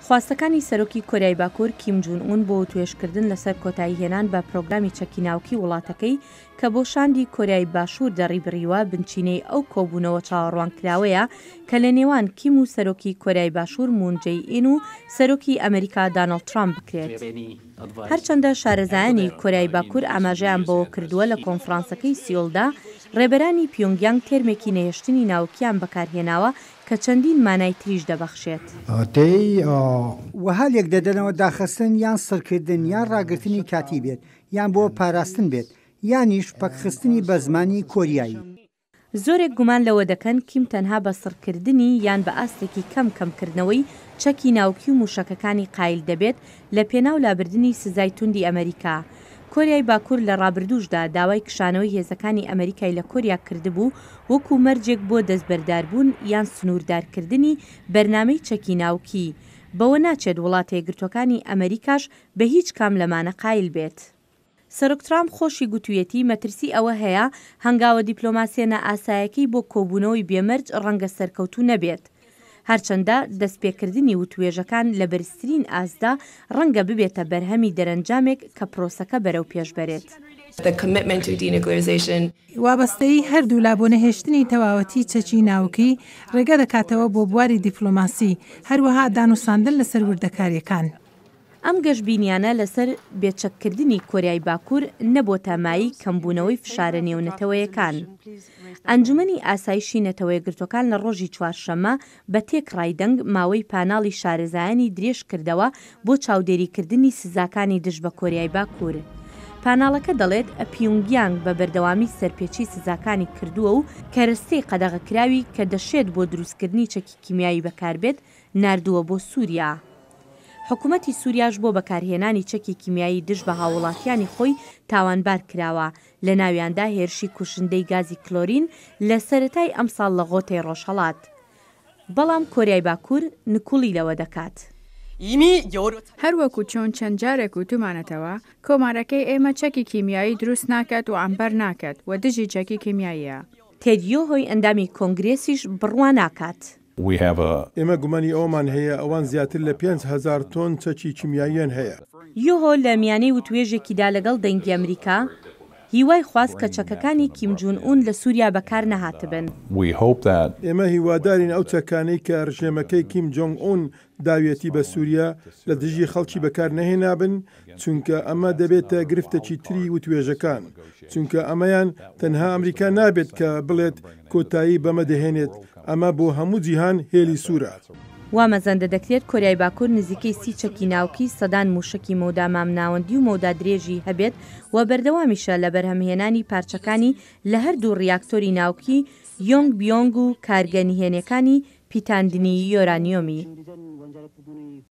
خواستەکانی سەرۆکی کۆریای باکور کیم جون ئون بۆ توێژکردن لەسەر کۆتاییهێنان بە پرۆگرامی چەکیناوکی وڵاتەکەی کە بۆ شاندی کۆریای باشوور دەڕی بڕیوە بنچینەی ئەو کۆبوونەوە چاوەڕوانکراوەیە کە لە نێوان کیم و سەرۆکی کۆریای باشوور مون جەی ئین و سەرۆکی ئەمریکا دانەڵد ترامپ بکرێت. هەرچەندە شارەزایانی کۆریای باکور ئاماژەیان بەوە کردووە لە کۆنفرانسەکەی سیۆلدا ڕێبەرانی پیۆنگیانگ تێرمێکی نەهێشتنی ناوکیان بەکارهێناوە کە چەندین مانای تریش دەبەخشێت. وەها لێکدەدەنەوە داخستن یان سڕکردن یان ڕاگررتنی کاتی بێت یان بۆ پاراستن بێت یانیش پەکخستنی بە زمانی کۆریایی. زۆرێک گومان لەوە دەکەن کیم تەنها بە سڕکردنی یان بە ئاستێکی کەمکردنەوەی چەکی ناوکی و موشەکەکانی قایل دەبێت لە پێناو لابردنی سزای توندی ئەمریکا. کۆریای باکوور لە ڕابردووشدا داوای کشانەوەی هێزەکانی ئەمریکای لە کۆریا کردبوو وەکو مەرجێک بۆ دەستبەرداربوون یان سنووردارکردنی بەرنامەی چەکی ناوکی. بەوە ناچێت وڵاتە یەکگرتووەکانی ئەمریکاش بە هیچ کام لەمانە قایل بێت. سەرۆک ترامپ خۆشی گوتوویەتی مەترسی ئەوە هەیە هەنگاوە دیپلۆماسیە نائاسایەکەی بۆ کۆبوونەوەی بێمەرج ڕەنگە سەرکەوتوو نەبێت. هەرچەندە دەستپێکردنی وتوێژەکان لە بەرزترین ئاسدا ڕەنگە ببێتە بەرهەمی دەرەنجامێک کە پرۆسەکە بەرەو پێش بەرێت. وابەستەی هەردوو لا بۆ نەهێشتنی تەواوەتی چەکی ناوکی ڕێگە دەکاتەوە بۆ بواری دیپلۆماسی هەروەها دانووساندن لەسەر وردەکاریەکان. ئەم گەشتبینیانە لەسەر بێچەککردنی کۆریای باکوور نەبووە مایی کەمبوونەوەی فشارە نێونەتەوەیەکان. ئەنجومەنی ئاسایشی نەتەوە یەکگرتووەکان لە ڕۆژی چوارشەممە بە تێک ڕایدەنگ ماوەی پاناڵی شارەزایانی درێژ کردەوە بۆ چاودێریکردنی سزاکانی دژ بە کۆریای باکوور. پاناڵەکە دەڵێت پیۆنگیانگ بە بەردەوامی سەرپێچی سزاکانی کردووە و کەرەستەی قەدەغەکراوی کە دەشێت بۆ دروستکردنی چەکی کیمیایی بەکاربێت ناردووە بۆ سووریا. حکوومەتی سووریاش بۆ بەکارهێنانی چەکی کیمیایی دژ بە هاوڵاتیانی خۆی تاوانبار کراوە لە ناویاندا هێرشی کوشندەی گازی کلۆرین لە سەرەتای ئەم ساڵ لە غۆتەی ڕۆژهەڵات. بەڵام کۆریای باکوور نکوڵی لەوە دەکات. هەروەکو چۆن چەند جارێک وتومانەتەوە کۆمارەکەی ئێمە چەکی کیمیایی دروست ناکات و ئەمبەر ناکات و دژی چەکی کیمیاییە. تێدیۆ هۆی ئەندامی کۆنگرێسیش بڕوا ناکات. ئێمە گومانی ئەومان هەیە ئەوان زیاتر لە 5,000 تۆن چەکی کیمیاییان هەیە. یۆهۆ لە میانەی وتوێژێکیدا لەگەڵ دەنگی ئەمریکا هیوای خواست کە چەکەکانی کیم جون ئون لە سووریا بەکار نەهاتبن. ئێمە هیوادارین ئەو چەکانەی کە ڕژێمەکەی کیم جۆنگ ئون داوێتی بە سووریا لە دژی خەڵکی بەکار نەهێنابن چونکە ئەمە دەبێتە گرفتەکی تری وتوێژەکان چونکە ئەمەیان تەنها ئەمریکا نابێت کە بڵێت کۆتایی بەمە دەهێنێت ئەمە بۆ هەموو جیهان هێلی سوورە. وامەزەندە دەکرێت کۆریای باکوور نزیکەی 30 چەکی ناوکی سەدان موشکی مەودا مامناوەندی و مەودا درێژی هەبێت و بەردەوامیشە لە بەرهەمهێنانی پارچەکانی لە هەردوو ڕیاکتۆری ناوکی یۆنگ بیۆنگ و کارگەنیهێنەکانی پیتاندنی یۆرانیۆمی.